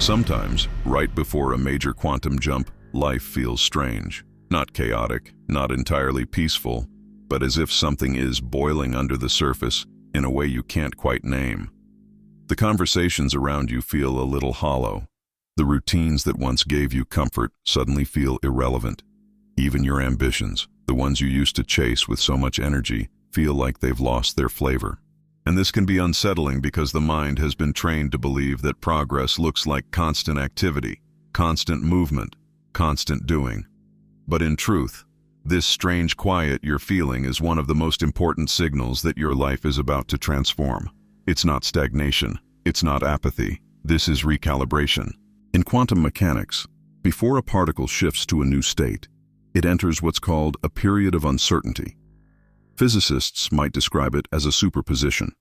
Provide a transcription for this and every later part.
Sometimes, right before a major quantum jump, life feels strange. Not chaotic, not entirely peaceful, but as if something is boiling under the surface in a way you can't quite name. The conversations around you feel a little hollow. The routines that once gave you comfort suddenly feel irrelevant. Even your ambitions, the ones you used to chase with so much energy, feel like they've lost their flavor. And this can be unsettling because the mind has been trained to believe that progress looks like constant activity, constant movement, constant doing. But in truth, this strange quiet you're feeling is one of the most important signals that your life is about to transform. It's not stagnation. It's not apathy. This is recalibration. In quantum mechanics, before a particle shifts to a new state, it enters what's called a period of uncertainty. Physicists might describe it as a superposition,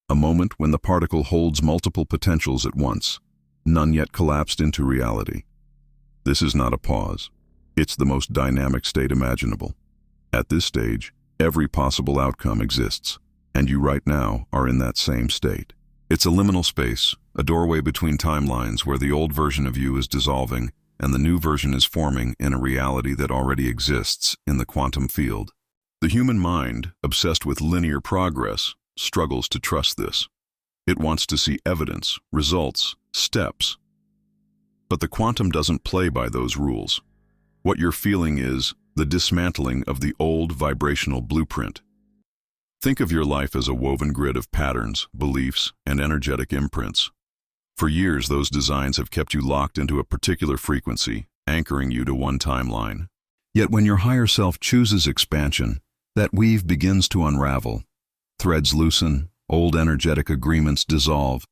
a moment when the particle holds multiple potentials at once, none yet collapsed into reality. This is not a pause. It's the most dynamic state imaginable. At this stage, every possible outcome exists, and you right now are in that same state. It's a liminal space, a doorway between timelines where the old version of you is dissolving and the new version is forming in a reality that already exists in the quantum field. The human mind, obsessed with linear progress, struggles to trust this. It wants to see evidence, results, steps. But the quantum doesn't play by those rules. What you're feeling is the dismantling of the old vibrational blueprint. Think of your life as a woven grid of patterns, beliefs, and energetic imprints. For years, those designs have kept you locked into a particular frequency, anchoring you to one timeline. Yet when your higher self chooses expansion, that weave begins to unravel. Threads loosen, old energetic agreements dissolve,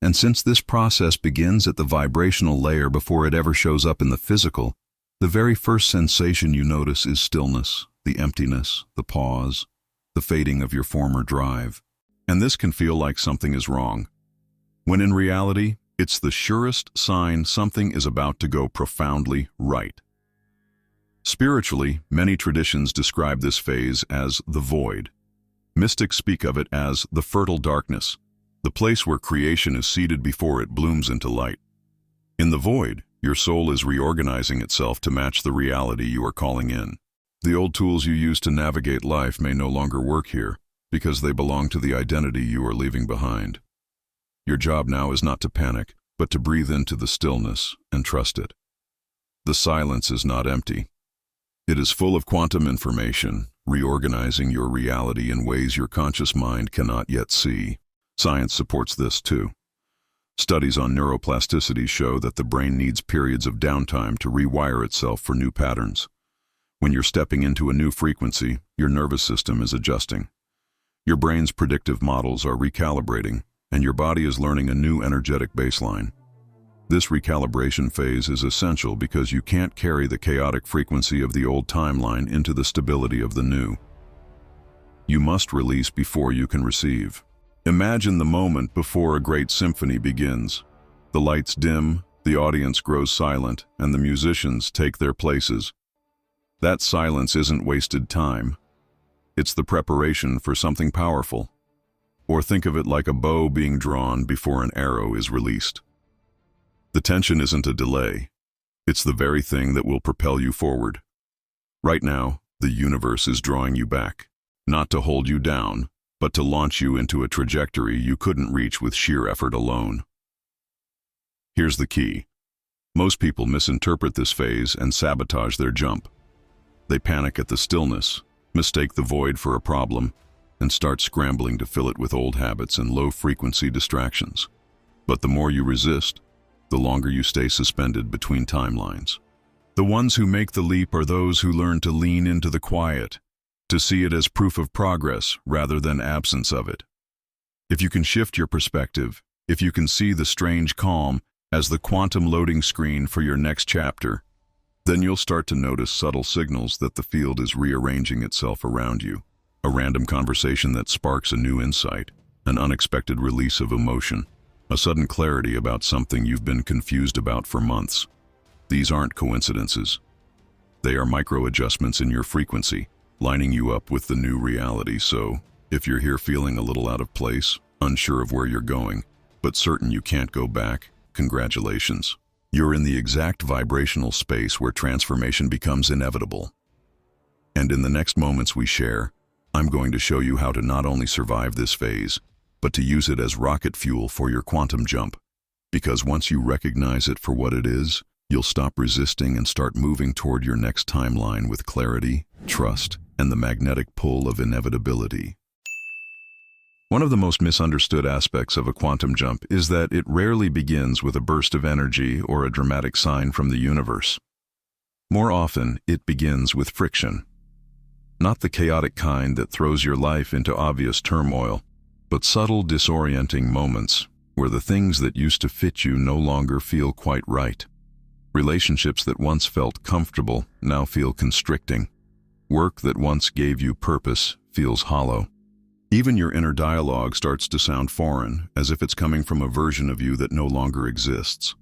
and since this process begins at the vibrational layer before it ever shows up in the physical, the very first sensation you notice is stillness, the emptiness, the pause, the fading of your former drive. And this can feel like something is wrong, when in reality, it's the surest sign something is about to go profoundly right. Spiritually, many traditions describe this phase as the void. Mystics speak of it as the fertile darkness, the place where creation is seeded before it blooms into light. In the void, your soul is reorganizing itself to match the reality you are calling in. The old tools you used to navigate life may no longer work here because they belong to the identity you are leaving behind. Your job now is not to panic, but to breathe into the stillness and trust it. The silence is not empty. It is full of quantum information, reorganizing your reality in ways your conscious mind cannot yet see. Science supports this too. Studies on neuroplasticity show that the brain needs periods of downtime to rewire itself for new patterns. When you're stepping into a new frequency, your nervous system is adjusting. Your brain's predictive models are recalibrating, and your body is learning a new energetic baseline. This recalibration phase is essential because you can't carry the chaotic frequency of the old timeline into the stability of the new. You must release before you can receive. Imagine the moment before a great symphony begins. The lights dim, the audience grows silent, and the musicians take their places. That silence isn't wasted time. It's the preparation for something powerful. Or think of it like a bow being drawn before an arrow is released. The tension isn't a delay. It's the very thing that will propel you forward. Right now, the universe is drawing you back, not to hold you down, but to launch you into a trajectory you couldn't reach with sheer effort alone. Here's the key. Most people misinterpret this phase and sabotage their jump. They panic at the stillness, mistake the void for a problem, and start scrambling to fill it with old habits and low-frequency distractions. But the more you resist, the longer you stay suspended between timelines. The ones who make the leap are those who learn to lean into the quiet, to see it as proof of progress rather than absence of it. If you can shift your perspective, if you can see the strange calm as the quantum loading screen for your next chapter, then you'll start to notice subtle signals that the field is rearranging itself around you. A random conversation that sparks a new insight, an unexpected release of emotion, a sudden clarity about something you've been confused about for months. These aren't coincidences. They are micro-adjustments in your frequency, lining you up with the new reality. So, if you're here feeling a little out of place, unsure of where you're going, but certain you can't go back, Congratulations. You're in the exact vibrational space where transformation becomes inevitable. And in the next moments we share, I'm going to show you how to not only survive this phase, but to use it as rocket fuel for your quantum jump. Because once you recognize it for what it is, you'll stop resisting and start moving toward your next timeline with clarity, trust, and the magnetic pull of inevitability. One of the most misunderstood aspects of a quantum jump is that it rarely begins with a burst of energy or a dramatic sign from the universe. More often, it begins with friction. Not the chaotic kind that throws your life into obvious turmoil, but subtle, disorienting moments where the things that used to fit you no longer feel quite right. Relationships that once felt comfortable now feel constricting. Work that once gave you purpose feels hollow. Even your inner dialogue starts to sound foreign, as if it's coming from a version of you that no longer exists.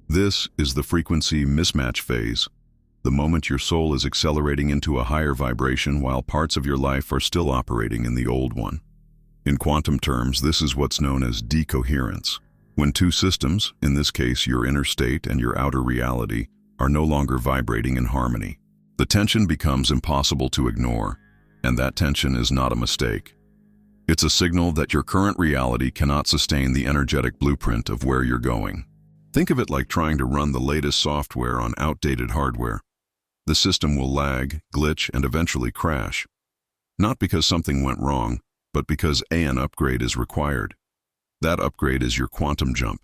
This is the frequency mismatch phase, the moment your soul is accelerating into a higher vibration while parts of your life are still operating in the old one. In quantum terms, this is what's known as decoherence, when two systems, in this case your inner state and your outer reality, are no longer vibrating in harmony. The tension becomes impossible to ignore, and that tension is not a mistake. It's a signal that your current reality cannot sustain the energetic blueprint of where you're going. Think of it like trying to run the latest software on outdated hardware. The system will lag, glitch, and eventually crash. Not because something went wrong, but because an upgrade is required. That upgrade is your quantum jump.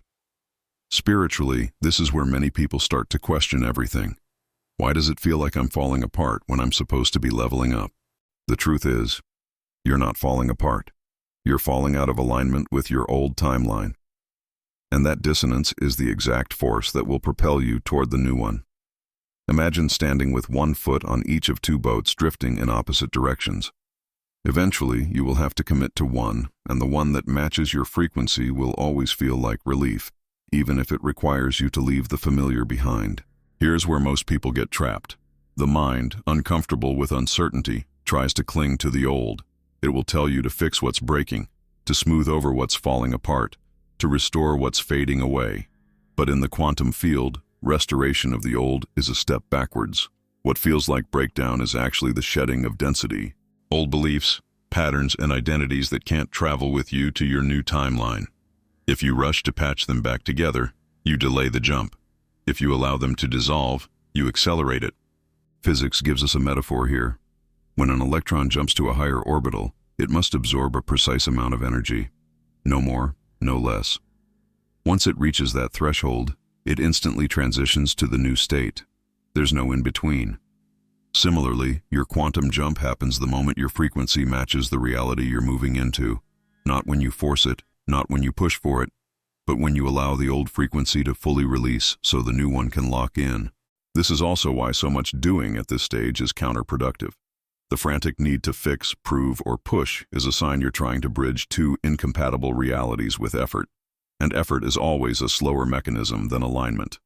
Spiritually, this is where many people start to question everything. Why does it feel like I'm falling apart when I'm supposed to be leveling up? The truth is, you're not falling apart. You're falling out of alignment with your old timeline. And that dissonance is the exact force that will propel you toward the new one. Imagine standing with one foot on each of two boats drifting in opposite directions. Eventually, you will have to commit to one, and the one that matches your frequency will always feel like relief, even if it requires you to leave the familiar behind. Here's where most people get trapped. The mind, uncomfortable with uncertainty, tries to cling to the old. It will tell you to fix what's breaking, to smooth over what's falling apart, to restore what's fading away. But in the quantum field, restoration of the old is a step backwards. What feels like breakdown is actually the shedding of density. Old beliefs, patterns, and identities that can't travel with you to your new timeline. If you rush to patch them back together, you delay the jump. If you allow them to dissolve, you accelerate it. Physics gives us a metaphor here. When an electron jumps to a higher orbital, it must absorb a precise amount of energy. No more, no less. Once it reaches that threshold, it instantly transitions to the new state. There's no in-between. Similarly, your quantum jump happens the moment your frequency matches the reality you're moving into. Not when you force it, not when you push for it, but when you allow the old frequency to fully release so the new one can lock in. This is also why so much doing at this stage is counterproductive. The frantic need to fix, prove, or push is a sign you're trying to bridge two incompatible realities with effort, and effort is always a slower mechanism than alignment.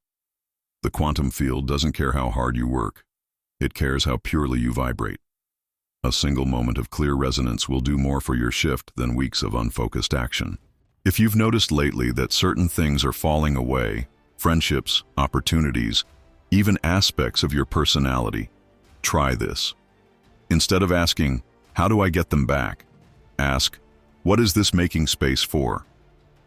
The quantum field doesn't care how hard you work. It cares how purely you vibrate. A single moment of clear resonance will do more for your shift than weeks of unfocused action. If you've noticed lately that certain things are falling away, friendships, opportunities, even aspects of your personality, try this. Instead of asking, how do I get them back? Ask, what is this making space for?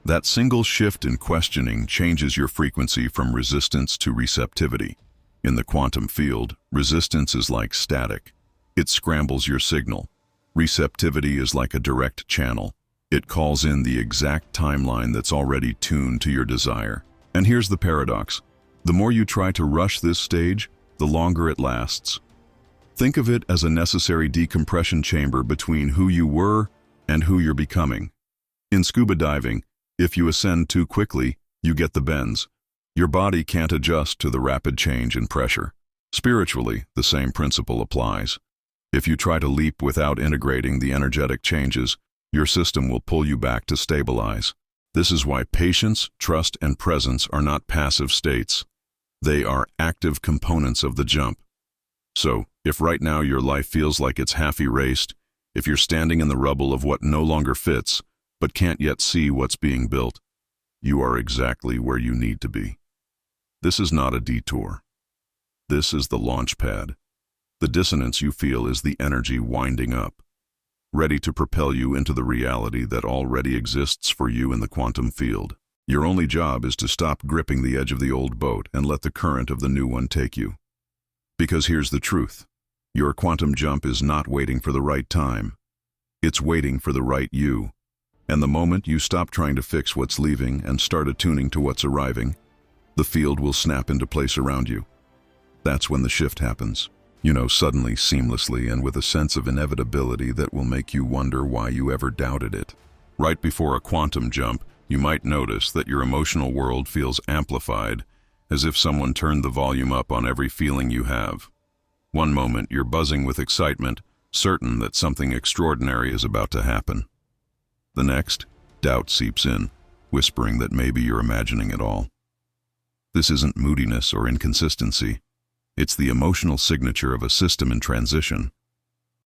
That single shift in questioning changes your frequency from resistance to receptivity. In the quantum field, resistance is like static. It scrambles your signal. Receptivity is like a direct channel. It calls in the exact timeline that's already tuned to your desire. And here's the paradox. The more you try to rush this stage, the longer it lasts. Think of it as a necessary decompression chamber between who you were and who you're becoming. In scuba diving, if you ascend too quickly, you get the bends. Your body can't adjust to the rapid change in pressure. Spiritually, the same principle applies. If you try to leap without integrating the energetic changes, your system will pull you back to stabilize. This is why patience, trust, and presence are not passive states. They are active components of the jump. So, if right now your life feels like it's half erased, if you're standing in the rubble of what no longer fits, but can't yet see what's being built, you are exactly where you need to be. This is not a detour. This is the launch pad. The dissonance you feel is the energy winding up, ready to propel you into the reality that already exists for you in the quantum field. Your only job is to stop gripping the edge of the old boat and let the current of the new one take you. Because here's the truth. Your quantum jump is not waiting for the right time. It's waiting for the right you. And the moment you stop trying to fix what's leaving and start attuning to what's arriving, the field will snap into place around you. That's when the shift happens. Suddenly, seamlessly, and with a sense of inevitability that will make you wonder why you ever doubted it. Right before a quantum jump, you might notice that your emotional world feels amplified, as if someone turned the volume up on every feeling you have. One moment, you're buzzing with excitement, certain that something extraordinary is about to happen. The next, doubt seeps in, whispering that maybe you're imagining it all. This isn't moodiness or inconsistency. It's the emotional signature of a system in transition.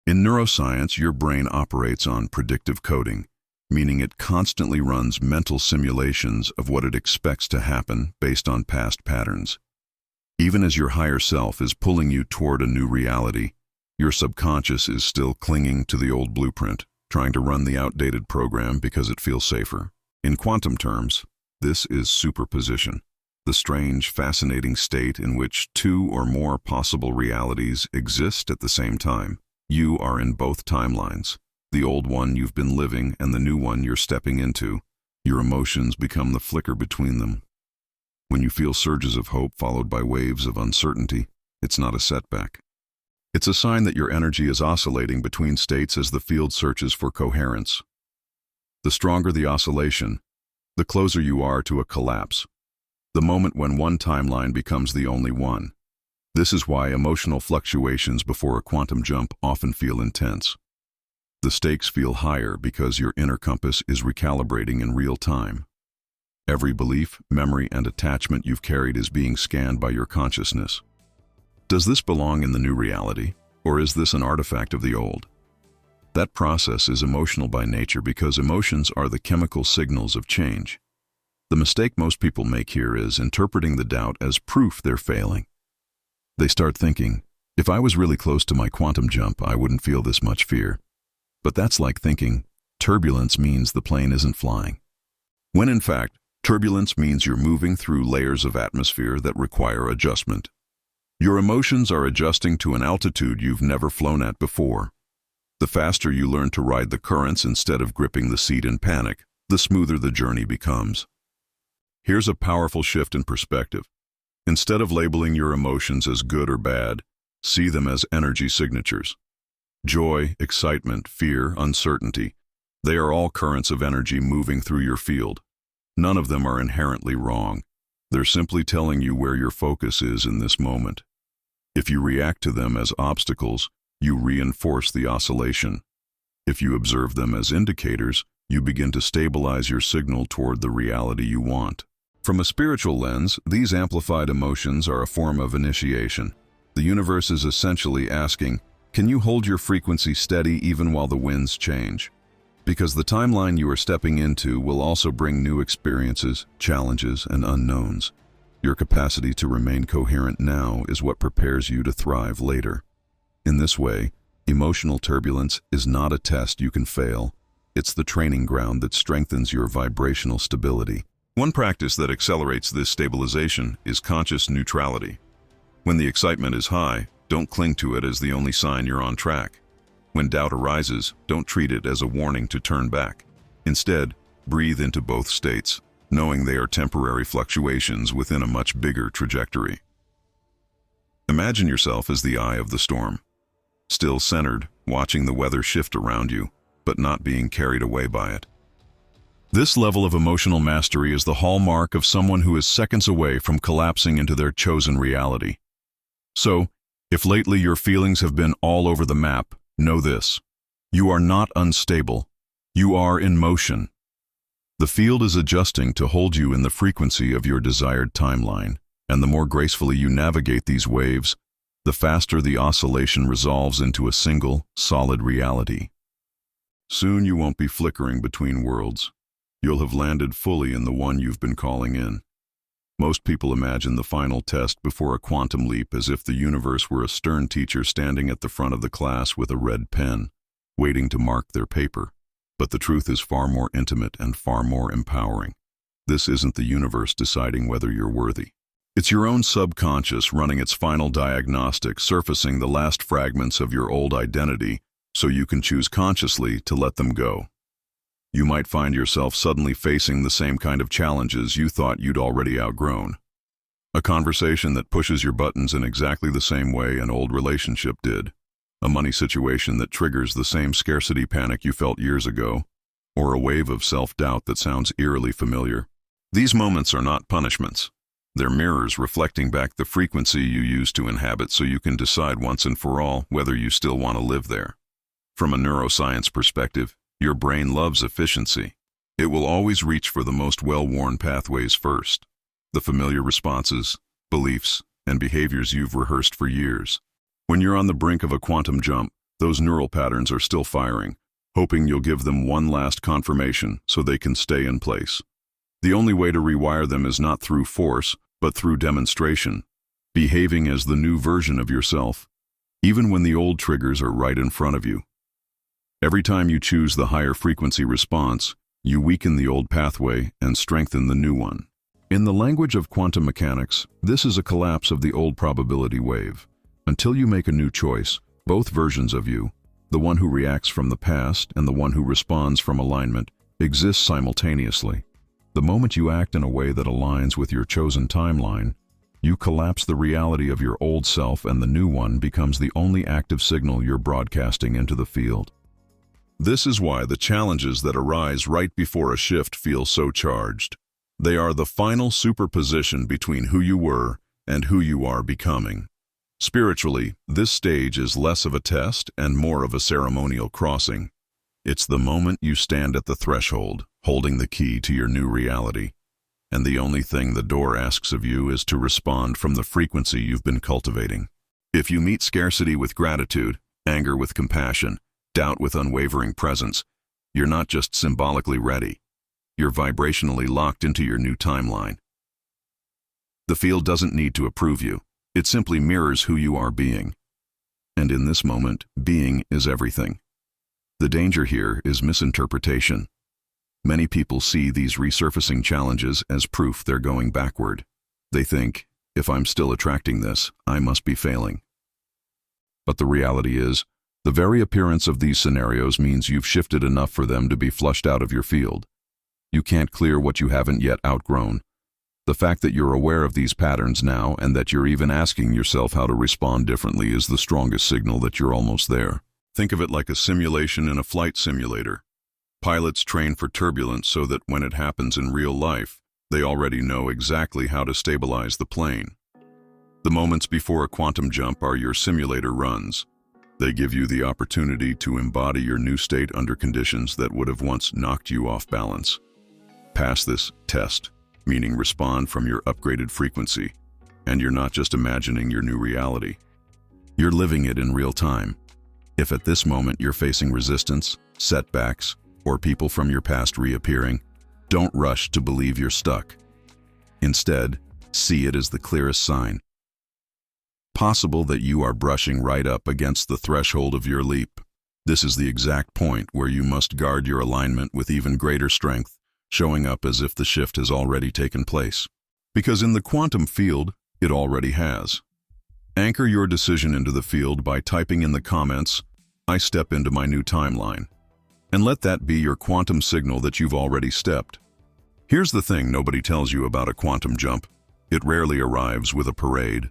In neuroscience, your brain operates on predictive coding, meaning it constantly runs mental simulations of what it expects to happen based on past patterns. Even as your higher self is pulling you toward a new reality, your subconscious is still clinging to the old blueprint, trying to run the outdated program because it feels safer. In quantum terms, this is superposition, the strange, fascinating state in which two or more possible realities exist at the same time. You are in both timelines, the old one you've been living and the new one you're stepping into. Your emotions become the flicker between them. When you feel surges of hope followed by waves of uncertainty, it's not a setback. It's a sign that your energy is oscillating between states as the field searches for coherence. The stronger the oscillation, the closer you are to a collapse, the moment when one timeline becomes the only one. This is why emotional fluctuations before a quantum jump often feel intense. The stakes feel higher because your inner compass is recalibrating in real time. Every belief, memory, and attachment you've carried is being scanned by your consciousness. Does this belong in the new reality, or is this an artifact of the old? That process is emotional by nature because emotions are the chemical signals of change. The mistake most people make here is interpreting the doubt as proof they're failing. They start thinking, if I was really close to my quantum jump, I wouldn't feel this much fear. But that's like thinking, turbulence means the plane isn't flying. When in fact, turbulence means you're moving through layers of atmosphere that require adjustment. Your emotions are adjusting to an altitude you've never flown at before. The faster you learn to ride the currents instead of gripping the seat in panic, the smoother the journey becomes. Here's a powerful shift in perspective. Instead of labeling your emotions as good or bad, see them as energy signatures. Joy, excitement, fear, uncertainty, they are all currents of energy moving through your field. None of them are inherently wrong. They're simply telling you where your focus is in this moment. If you react to them as obstacles, you reinforce the oscillation. If you observe them as indicators, you begin to stabilize your signal toward the reality you want. From a spiritual lens, these amplified emotions are a form of initiation. The universe is essentially asking, can you hold your frequency steady even while the winds change? Because the timeline you are stepping into will also bring new experiences, challenges, and unknowns. Your capacity to remain coherent now is what prepares you to thrive later. In this way, emotional turbulence is not a test you can fail. It's the training ground that strengthens your vibrational stability. One practice that accelerates this stabilization is conscious neutrality. When the excitement is high, don't cling to it as the only sign you're on track. When doubt arises, don't treat it as a warning to turn back. Instead, breathe into both states, knowing they are temporary fluctuations within a much bigger trajectory. Imagine yourself as the eye of the storm, still centered, watching the weather shift around you, but not being carried away by it. This level of emotional mastery is the hallmark of someone who is seconds away from collapsing into their chosen reality. So, if lately your feelings have been all over the map, know this: you are not unstable. You are in motion. The field is adjusting to hold you in the frequency of your desired timeline, and the more gracefully you navigate these waves, the faster the oscillation resolves into a single, solid reality. Soon you won't be flickering between worlds. you'll have landed fully in the one you've been calling in. Most people imagine the final test before a quantum leap as if the universe were a stern teacher standing at the front of the class with a red pen, waiting to mark their paper. But the truth is far more intimate and far more empowering. This isn't the universe deciding whether you're worthy. It's your own subconscious running its final diagnostic, surfacing the last fragments of your old identity so you can choose consciously to let them go. You might find yourself suddenly facing the same kind of challenges you thought you'd already outgrown. A conversation that pushes your buttons in exactly the same way an old relationship did. A money situation that triggers the same scarcity panic you felt years ago, or a wave of self-doubt that sounds eerily familiar. These moments are not punishments. They're mirrors reflecting back the frequency you used to inhabit so you can decide once and for all whether you still want to live there. From a neuroscience perspective, your brain loves efficiency. It will always reach for the most well-worn pathways first, the familiar responses, beliefs, and behaviors you've rehearsed for years. When you're on the brink of a quantum jump, those neural patterns are still firing, hoping you'll give them one last confirmation so they can stay in place. The only way to rewire them is not through force, but through demonstration, behaving as the new version of yourself, even when the old triggers are right in front of you. Every time you choose the higher frequency response, you weaken the old pathway and strengthen the new one. In the language of quantum mechanics, this is a collapse of the old probability wave. Until you make a new choice, both versions of you, the one who reacts from the past and the one who responds from alignment, exist simultaneously. The moment you act in a way that aligns with your chosen timeline, you collapse the reality of your old self and the new one becomes the only active signal you're broadcasting into the field. This is why the challenges that arise right before a shift feel so charged. They are the final superposition between who you were and who you are becoming. Spiritually, this stage is less of a test and more of a ceremonial crossing. It's the moment you stand at the threshold, holding the key to your new reality. And the only thing the door asks of you is to respond from the frequency you've been cultivating. If you meet scarcity with gratitude, anger with compassion, doubt with unwavering presence, you're not just symbolically ready. You're vibrationally locked into your new timeline. The field doesn't need to approve you. It simply mirrors who you are being. And in this moment, being is everything. The danger here is misinterpretation. Many people see these resurfacing challenges as proof they're going backward. They think, if I'm still attracting this, I must be failing. But the reality is, the very appearance of these scenarios means you've shifted enough for them to be flushed out of your field. You can't clear what you haven't yet outgrown. The fact that you're aware of these patterns now and that you're even asking yourself how to respond differently is the strongest signal that you're almost there. Think of it like a simulation in a flight simulator. Pilots train for turbulence so that when it happens in real life, they already know exactly how to stabilize the plane. The moments before a quantum jump are your simulator runs. They give you the opportunity to embody your new state under conditions that would have once knocked you off balance. Pass this test, meaning respond from your upgraded frequency, and you're not just imagining your new reality. You're living it in real time. If at this moment you're facing resistance, setbacks, or people from your past reappearing, don't rush to believe you're stuck. Instead, see it as the clearest sign. Possible that you are brushing right up against the threshold of your leap. This is the exact point where you must guard your alignment with even greater strength, showing up as if the shift has already taken place. Because in the quantum field, it already has. Anchor your decision into the field by typing in the comments, "I step into my new timeline." And let that be your quantum signal that you've already stepped. Here's the thing nobody tells you about a quantum jump. It rarely arrives with a parade.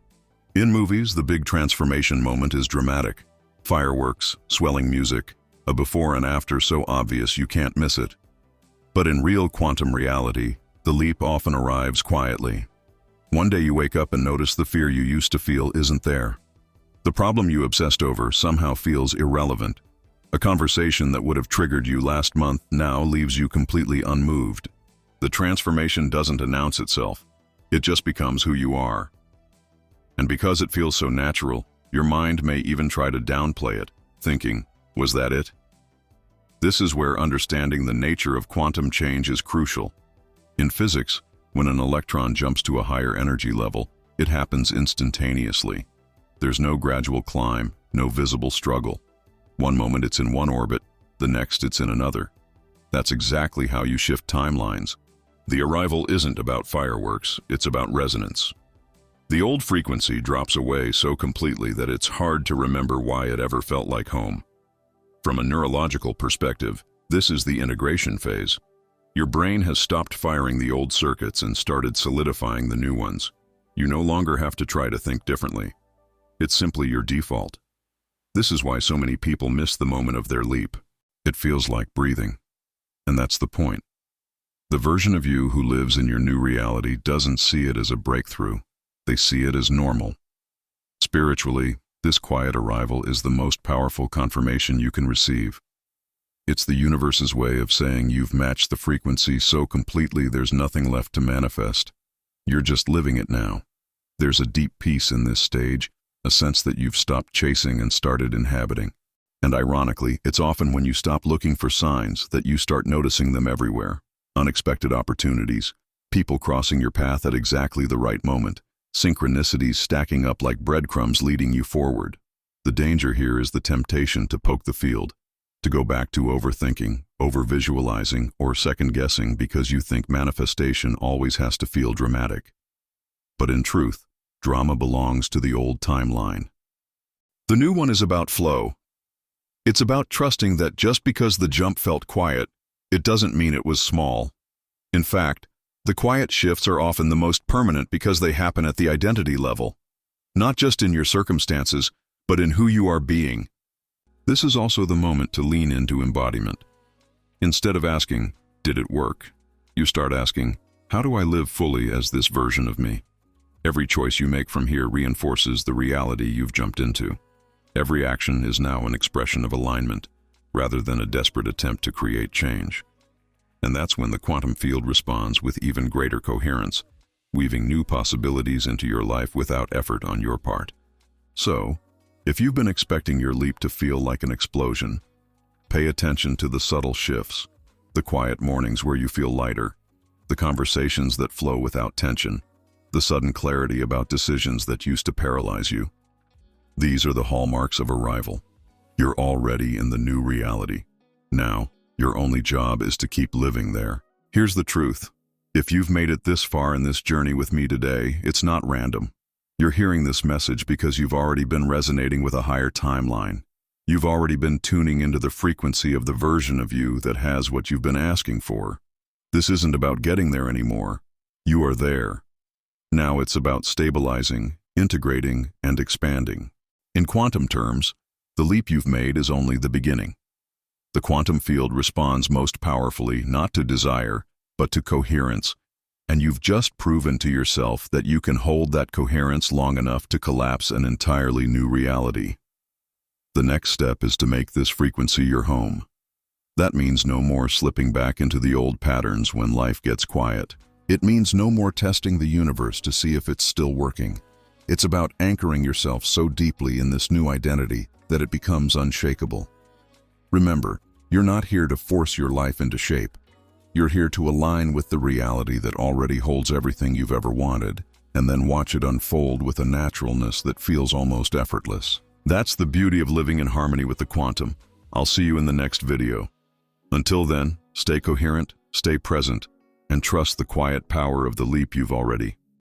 In movies, the big transformation moment is dramatic. Fireworks, swelling music, a before and after so obvious you can't miss it. But in real quantum reality, the leap often arrives quietly. One day you wake up and notice the fear you used to feel isn't there. The problem you obsessed over somehow feels irrelevant. A conversation that would have triggered you last month now leaves you completely unmoved. The transformation doesn't announce itself. It just becomes who you are. And because it feels so natural, your mind may even try to downplay it, thinking, was that it? This is where understanding the nature of quantum change is crucial. In physics, when an electron jumps to a higher energy level, it happens instantaneously. There's no gradual climb, no visible struggle. One moment it's in one orbit, the next it's in another. That's exactly how you shift timelines. The arrival isn't about fireworks, it's about resonance. The old frequency drops away so completely that it's hard to remember why it ever felt like home. From a neurological perspective, this is the integration phase. Your brain has stopped firing the old circuits and started solidifying the new ones. You no longer have to try to think differently. It's simply your default. This is why so many people miss the moment of their leap. It feels like breathing. And that's the point. The version of you who lives in your new reality doesn't see it as a breakthrough. They see it as normal. Spiritually, this quiet arrival is the most powerful confirmation you can receive. It's the universe's way of saying you've matched the frequency so completely there's nothing left to manifest. You're just living it now. There's a deep peace in this stage, a sense that you've stopped chasing and started inhabiting. And ironically, it's often when you stop looking for signs that you start noticing them everywhere. Unexpected opportunities, people crossing your path at exactly the right moment, synchronicities stacking up like breadcrumbs leading you forward. The danger here is the temptation to poke the field, to go back to overthinking, over-visualizing, or second-guessing because you think manifestation always has to feel dramatic. But in truth, drama belongs to the old timeline. The new one is about flow. It's about trusting that just because the jump felt quiet, it doesn't mean it was small. In fact, the quiet shifts are often the most permanent because they happen at the identity level, not just in your circumstances, but in who you are being. This is also the moment to lean into embodiment. Instead of asking, "Did it work?" you start asking, "How do I live fully as this version of me?" Every choice you make from here reinforces the reality you've jumped into. Every action is now an expression of alignment, rather than a desperate attempt to create change. And that's when the quantum field responds with even greater coherence, weaving new possibilities into your life without effort on your part. So, if you've been expecting your leap to feel like an explosion, pay attention to the subtle shifts, the quiet mornings where you feel lighter, the conversations that flow without tension, the sudden clarity about decisions that used to paralyze you. These are the hallmarks of arrival. You're already in the new reality. Now, your only job is to keep living there. Here's the truth. If you've made it this far in this journey with me today, it's not random. You're hearing this message because you've already been resonating with a higher timeline. You've already been tuning into the frequency of the version of you that has what you've been asking for. This isn't about getting there anymore. You are there. Now it's about stabilizing, integrating, and expanding. In quantum terms, the leap you've made is only the beginning. The quantum field responds most powerfully not to desire, but to coherence, and you've just proven to yourself that you can hold that coherence long enough to collapse an entirely new reality. The next step is to make this frequency your home. That means no more slipping back into the old patterns when life gets quiet. It means no more testing the universe to see if it's still working. It's about anchoring yourself so deeply in this new identity that it becomes unshakable. Remember, you're not here to force your life into shape. You're here to align with the reality that already holds everything you've ever wanted, and then watch it unfold with a naturalness that feels almost effortless. That's the beauty of living in harmony with the quantum. I'll see you in the next video. Until then, stay coherent, stay present, and trust the quiet power of the leap you've already